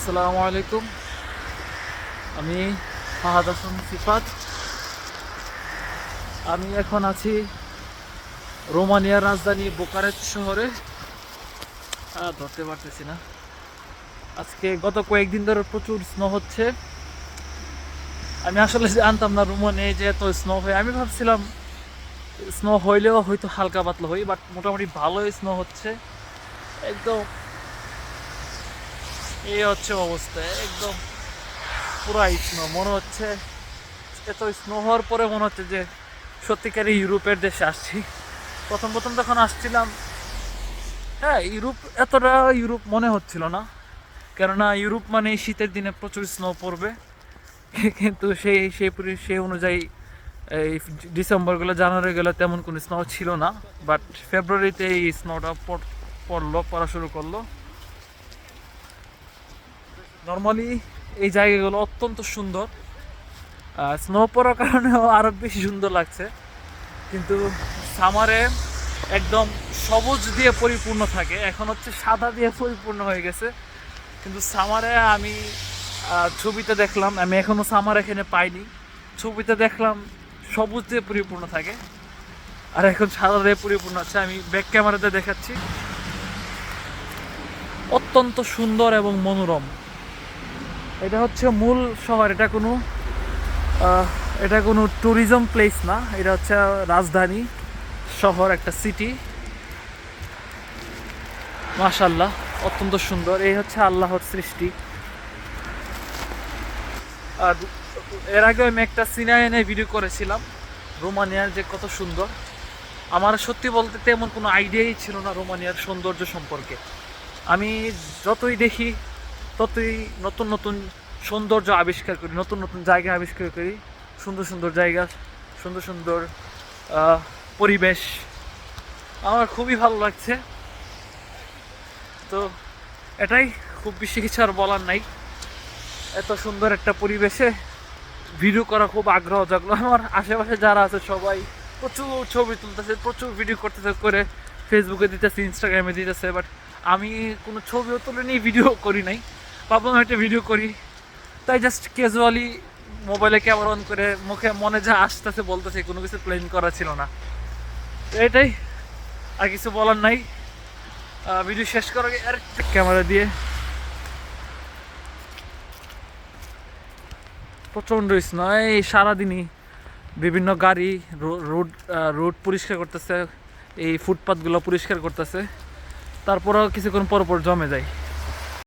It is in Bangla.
আসসালামু আলাইকুম। আমি ফাহাদ হাসান সিফাত। আমি এখন আছি রোমানিয়ার রাজধানী বুকারেস্ট শহরে। ধরতে পারতেছি না। আজকে গত কয়েকদিন ধরে প্রচুর স্নো হচ্ছে। আমি আসলে জানতাম না রোমানিয়ায় যে এত স্নো হয়। আমি ভাবছিলাম স্নো হইলেও হয়তো হালকা পাতলা হই, বাট মোটামুটি ভালোই স্নো হচ্ছে একদম। এই হচ্ছে অবস্থা, একদম পুরাই স্নো। মনে হচ্ছে এত স্নো হওয়ার পরে মনে হচ্ছে যে সত্যিকারই ইউরোপের দেশে আসছি। প্রথম প্রথম যখন আসছিলাম, হ্যাঁ, ইউরোপ এতটা ইউরোপ মনে হচ্ছিল না, কেননা ইউরোপ মানে শীতের দিনে প্রচুর স্নো পড়বে। কিন্তু সেই অনুযায়ী এই ডিসেম্বর গেলো, জানুয়ারি গেলো তেমন কোনো স্নো ছিল না। বাট ফেব্রুয়ারিতে এই স্নোটা পড়া শুরু করলো। নর্মালি এই জায়গাগুলো অত্যন্ত সুন্দর, স্নো পড়ার কারণেও আরও বেশি সুন্দর লাগছে। কিন্তু সামারে একদম সবুজ দিয়ে পরিপূর্ণ থাকে, এখন হচ্ছে সাদা দিয়ে পরিপূর্ণ হয়ে গেছে। কিন্তু সামারে আমি ছবিতে দেখলাম, আমি এখনও সামার এখানে পাইনি, ছবিতে দেখলাম সবুজ দিয়ে পরিপূর্ণ থাকে, আর এখন সাদা দিয়ে পরিপূর্ণ আছে। আমি ব্যাক ক্যামেরাতে দেখাচ্ছি, অত্যন্ত সুন্দর এবং মনোরম। এটা হচ্ছে মূল শহর, এটা কোনো ট্যুরিজম প্লেস না, এটা হচ্ছে রাজধানী শহর, একটা সিটি। মাশাআল্লাহ, অত্যন্ত সুন্দর। এই হচ্ছে আল্লাহর সৃষ্টি। আর এর আগে আমি একটা সিনাইনে ভিডিও করেছিলাম রোমানিয়ার যে কত সুন্দর। আমার সত্যি বলতে তেমন কোনো আইডিয়াই ছিল না রোমানিয়ার সৌন্দর্য সম্পর্কে। আমি যতই দেখি ততই নতুন নতুন সৌন্দর্য আবিষ্কার করি, নতুন নতুন জায়গা আবিষ্কার করি, সুন্দর সুন্দর জায়গা, সুন্দর সুন্দর পরিবেশ। আমার খুবই ভালো লাগছে। তো এটাই, খুব বেশি কিছু আর বলার নাই। এত সুন্দর একটা পরিবেশে ভিডিও করা খুব আগ্রহ জাগলো। আমার আশেপাশে যারা আছে সবাই প্রচুর ছবি তুলতেছে, প্রচুর ভিডিও করতেছে, করে ফেসবুকে দিতেছে, ইনস্টাগ্রামে দিতেছে। বাট আমি কোনো ছবিও তুলিনি, ভিডিও করি নাই। ভাবলাম একটা ভিডিও করি, তাই জাস্ট ক্যাজুয়ালি মোবাইলে ক্যামেরা অন করে মনে যা আসতেছে বলতেছে, কোনো কিছু প্ল্যান করা ছিল না। তো এটাই, আর কিছু বলার নাই। ভিডিও শেষ করার আগে আরেকটা ক্যামেরা দিয়ে প্রচণ্ড স্নো। এই সারাদিনই বিভিন্ন গাড়ি রোড পরিষ্কার করতেছে, এই ফুটপাথগুলো পরিষ্কার করতেছে, তারপরেও কিছুক্ষণ পর পর জমে যায়।